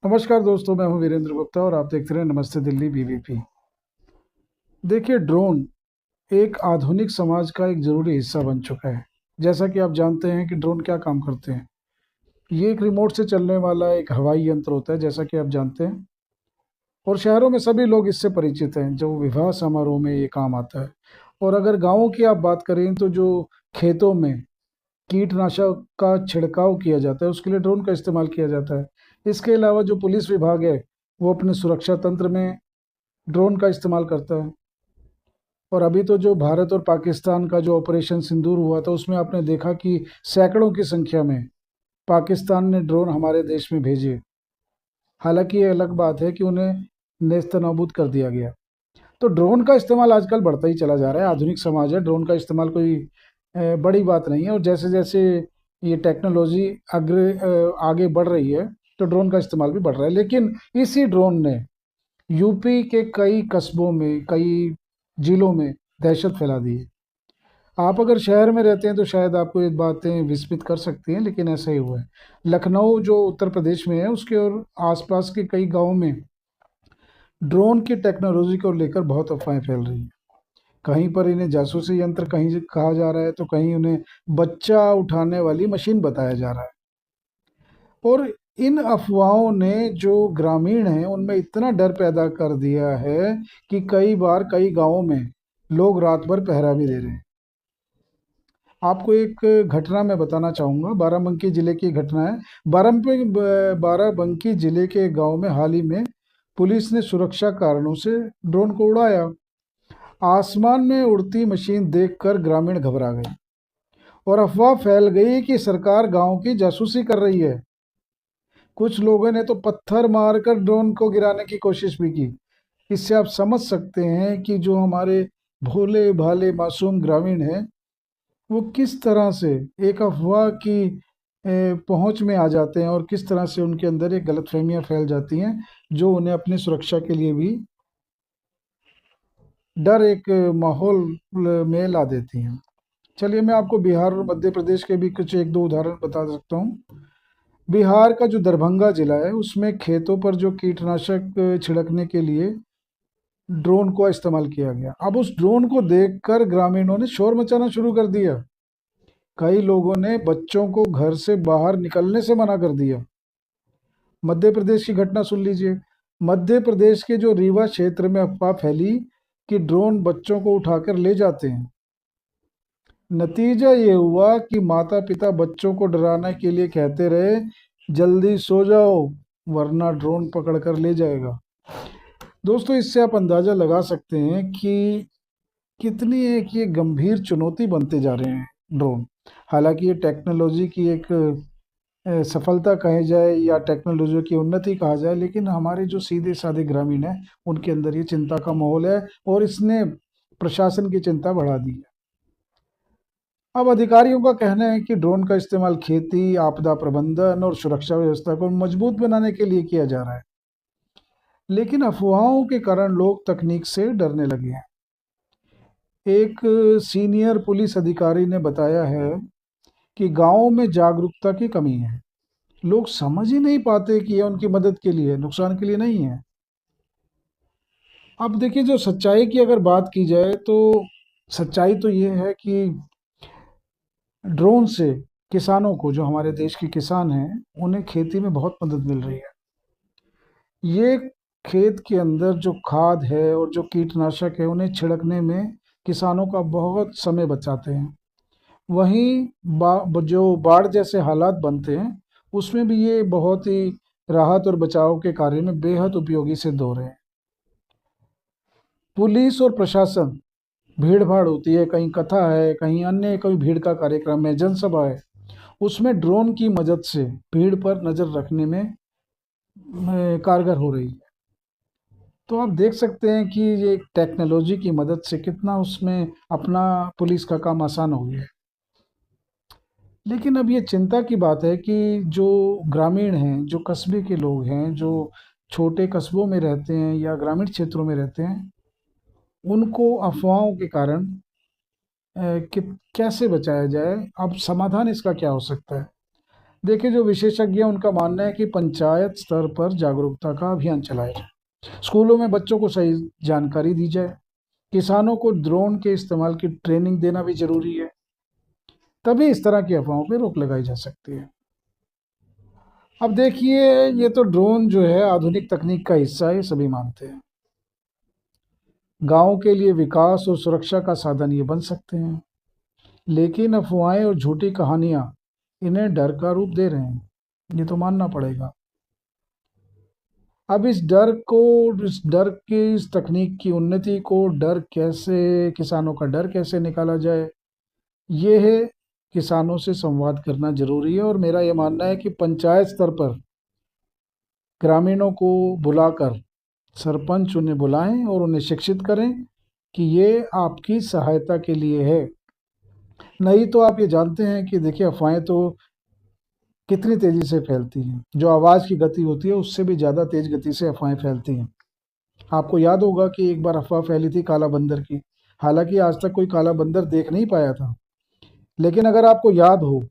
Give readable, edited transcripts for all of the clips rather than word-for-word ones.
नमस्कार दोस्तों, मैं हूं वीरेंद्र गुप्ता और आप देख रहे हैं नमस्ते दिल्ली बीबीपी। देखिए, ड्रोन एक आधुनिक समाज का एक ज़रूरी हिस्सा बन चुका है। जैसा कि आप जानते हैं कि ड्रोन क्या काम करते हैं। ये एक रिमोट से चलने वाला एक हवाई यंत्र होता है, जैसा कि आप जानते हैं। और शहरों में सभी लोग इससे परिचित हैं, जो विवाह समारोह में ये काम आता है। और अगर गाँवों की आप बात करें तो जो खेतों में कीटनाशक का छिड़काव किया जाता है, उसके लिए ड्रोन का इस्तेमाल किया जाता है। इसके अलावा जो पुलिस विभाग है, वो अपने सुरक्षा तंत्र में ड्रोन का इस्तेमाल करता है। और अभी तो जो भारत और पाकिस्तान का जो ऑपरेशन सिंदूर हुआ था, उसमें आपने देखा कि सैकड़ों की संख्या में पाकिस्तान ने ड्रोन हमारे देश में भेजे। हालांकि ये अलग बात है कि उन्हें नेस्तनाबूद कर दिया गया। तो ड्रोन का इस्तेमाल आजकल बढ़ता ही चला जा रहा है। आधुनिक समाज है, ड्रोन का इस्तेमाल कोई बड़ी बात नहीं है। और जैसे जैसे ये टेक्नोलॉजी आगे बढ़ रही है, तो ड्रोन का इस्तेमाल भी बढ़ रहा है। लेकिन इसी ड्रोन ने यूपी के कई कस्बों में, कई जिलों में दहशत फैला दी है। आप अगर शहर में रहते हैं तो शायद आपको ये बातें विस्मित कर सकती हैं, लेकिन ऐसा ही हुआ है। लखनऊ जो उत्तर प्रदेश में है, उसके और आसपास के कई गांवों में ड्रोन की टेक्नोलॉजी को लेकर बहुत अफवाहें फैल रही हैं। कहीं पर इन्हें जासूसी यंत्र कहीं कहा जा रहा है, तो कहीं उन्हें बच्चा उठाने वाली मशीन बताया जा रहा है। और इन अफवाहों ने जो ग्रामीण हैं उनमें इतना डर पैदा कर दिया है कि कई बार कई गांवों में लोग रात भर पहरा भी दे रहे हैं। आपको एक घटना मैं बताना चाहूँगा, बाराबंकी जिले की घटना है। बाराबंकी जिले के गांव में हाल ही में पुलिस ने सुरक्षा कारणों से ड्रोन को उड़ाया। आसमान में उड़ती मशीन देखकर ग्रामीण घबरा गए और अफवाह फैल गई कि सरकार गांव की जासूसी कर रही है। कुछ लोगों ने तो पत्थर मारकर ड्रोन को गिराने की कोशिश भी की। इससे आप समझ सकते हैं कि जो हमारे भोले भाले मासूम ग्रामीण हैं, वो किस तरह से एक अफवाह की पहुंच में आ जाते हैं और किस तरह से उनके अंदर एक गलतफहमियां फैल जाती हैं, जो उन्हें अपनी सुरक्षा के लिए भी डर एक माहौल में ला देती हैं। चलिए, मैं आपको बिहार और मध्य प्रदेश के भी कुछ एक दो उदाहरण बता सकता हूँ। बिहार का जो दरभंगा जिला है, उसमें खेतों पर जो कीटनाशक छिड़कने के लिए ड्रोन को इस्तेमाल किया गया। अब उस ड्रोन को देखकर ग्रामीणों ने शोर मचाना शुरू कर दिया। कई लोगों ने बच्चों को घर से बाहर निकलने से मना कर दिया। मध्य प्रदेश की घटना सुन लीजिए। मध्य प्रदेश के जो रीवा क्षेत्र में अफवाह फैली कि ड्रोन बच्चों को उठाकर ले जाते हैं। नतीजा ये हुआ कि माता पिता बच्चों को डराने के लिए कहते रहे, जल्दी सो जाओ वरना ड्रोन पकड़ कर ले जाएगा। दोस्तों, इससे आप अंदाजा लगा सकते हैं कि कितनी एक ये गंभीर चुनौती बनते जा रहे हैं ड्रोन। हालांकि ये टेक्नोलॉजी की एक सफलता कहे जाए या टेक्नोलॉजी की उन्नति कहा जाए, लेकिन हमारे जो सीधे साधे ग्रामीण हैं, उनके अंदर ये चिंता का माहौल है और इसने प्रशासन की चिंता बढ़ा दी है। अब अधिकारियों का कहना है कि ड्रोन का इस्तेमाल खेती, आपदा प्रबंधन और सुरक्षा व्यवस्था को मजबूत बनाने के लिए किया जा रहा है। लेकिन अफवाहों के कारण लोग तकनीक से डरने लगे हैं। एक सीनियर पुलिस अधिकारी ने बताया है कि गांवों में जागरूकता की कमी है। लोग समझ ही नहीं पाते कि यह उनकी मदद के लिए, नुकसान के लिए नहीं है। अब देखिए, जो सच्चाई की अगर बात की जाए तो सच्चाई तो ये है कि ड्रोन से किसानों को, जो हमारे देश के किसान हैं, उन्हें खेती में बहुत मदद मिल रही है। ये खेत के अंदर जो खाद है और जो कीटनाशक है, उन्हें छिड़कने में किसानों का बहुत समय बचाते हैं। वहीं जो बाढ़ जैसे हालात बनते हैं, उसमें भी ये बहुत ही राहत और बचाव के कार्य में बेहद उपयोगी सिद्ध हो रहे हैं। पुलिस और प्रशासन, भीड़ भाड़ होती है, कहीं कथा है, कहीं अन्य कोई भीड़ का कार्यक्रम है, जनसभा है, उसमें ड्रोन की मदद से भीड़ पर नजर रखने में कारगर हो रही है। तो आप देख सकते हैं कि ये टेक्नोलॉजी की मदद से कितना उसमें अपना पुलिस का काम आसान हो गया है। लेकिन अब ये चिंता की बात है कि जो ग्रामीण हैं, जो कस्बे के लोग हैं, जो छोटे कस्बों में रहते हैं या ग्रामीण क्षेत्रों में रहते हैं, उनको अफवाहों के कारण कि कैसे बचाया जाए। अब समाधान इसका क्या हो सकता है? देखिए, जो विशेषज्ञ हैं उनका मानना है कि पंचायत स्तर पर जागरूकता का अभियान चलाया जाए, स्कूलों में बच्चों को सही जानकारी दी जाए, किसानों को ड्रोन के इस्तेमाल की ट्रेनिंग देना भी जरूरी है, तभी इस तरह की अफवाहों पर रोक लगाई जा सकती है। अब देखिए, ये तो ड्रोन जो है आधुनिक तकनीक का हिस्सा है, सभी मानते हैं। गांव के लिए विकास और सुरक्षा का साधन ये बन सकते हैं, लेकिन अफवाहें और झूठी कहानियां इन्हें डर का रूप दे रहे हैं, ये तो मानना पड़ेगा। अब इस डर की, इस तकनीक की उन्नति को किसानों का डर कैसे निकाला जाए, ये है किसानों से संवाद करना जरूरी है। और मेरा ये मानना है कि पंचायत स्तर पर ग्रामीणों को बुलाकर सरपंच उन्हें बुलाएं और उन्हें शिक्षित करें कि ये आपकी सहायता के लिए है। नहीं तो आप ये जानते हैं कि देखिए, अफवाहें तो कितनी तेजी से फैलती हैं, जो आवाज़ की गति होती है उससे भी ज़्यादा तेज गति से अफवाहें फैलती हैं। आपको याद होगा कि एक बार अफवाह फैली थी काला बंदर की, हालांकि आज तक कोई काला बंदर देख नहीं पाया था, लेकिन अगर आपको याद हो,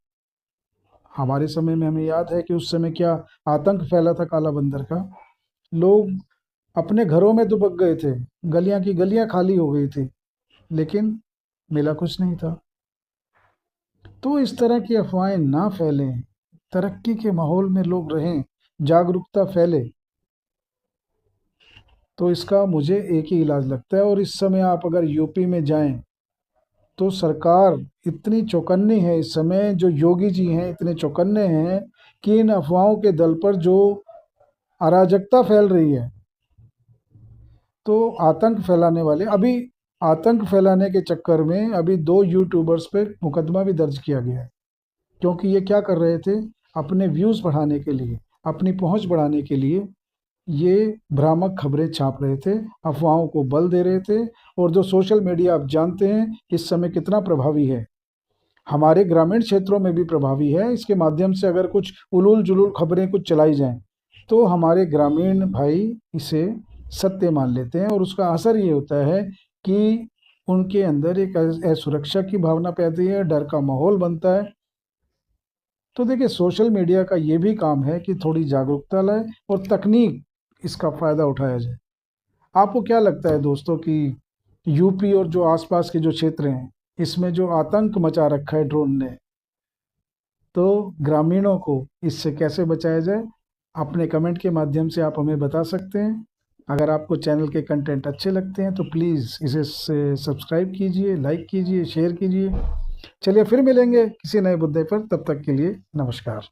हमारे समय में हमें याद है कि उस समय क्या आतंक फैला था काला बंदर का। लोग अपने घरों में दुबक गए थे, गलियां की गलियां खाली हो गई थी, लेकिन मिला कुछ नहीं था। तो इस तरह की अफवाहें ना फैलें, तरक्की के माहौल में लोग रहें, जागरूकता फैले, तो इसका मुझे एक ही इलाज लगता है। और इस समय आप अगर यूपी में जाएं तो सरकार इतनी चौकन्नी है, इस समय जो योगी जी हैं इतने चौकन्ने हैं कि इन अफवाहों के दल पर जो अराजकता फैल रही है, तो आतंक फैलाने वाले, अभी आतंक फैलाने के चक्कर में अभी 2 यूट्यूबर्स पे मुकदमा भी दर्ज किया गया है, क्योंकि ये क्या कर रहे थे, अपने व्यूज़ बढ़ाने के लिए, अपनी पहुंच बढ़ाने के लिए ये भ्रामक खबरें छाप रहे थे, अफवाहों को बल दे रहे थे। और जो सोशल मीडिया आप जानते हैं इस समय कितना प्रभावी है, हमारे ग्रामीण क्षेत्रों में भी प्रभावी है। इसके माध्यम से अगर कुछ उलूल जुलूल खबरें कुछ चलाई जाएं तो हमारे ग्रामीण भाई इसे सत्य मान लेते हैं, और उसका असर ये होता है कि उनके अंदर एक असुरक्षा की भावना पैदा है, डर का माहौल बनता है। तो देखिए, सोशल मीडिया का ये भी काम है कि थोड़ी जागरूकता लाए और तकनीक इसका फ़ायदा उठाया जाए। आपको क्या लगता है दोस्तों कि यूपी और जो आसपास के जो क्षेत्र हैं इसमें जो आतंक मचा रखा है ड्रोन ने, तो ग्रामीणों को इससे कैसे बचाया जाए? अपने कमेंट के माध्यम से आप हमें बता सकते हैं। अगर आपको चैनल के कंटेंट अच्छे लगते हैं तो प्लीज़ इसे सब्सक्राइब कीजिए, लाइक कीजिए, शेयर कीजिए। चलिए फिर मिलेंगे किसी नए मुद्दे पर, तब तक के लिए नमस्कार।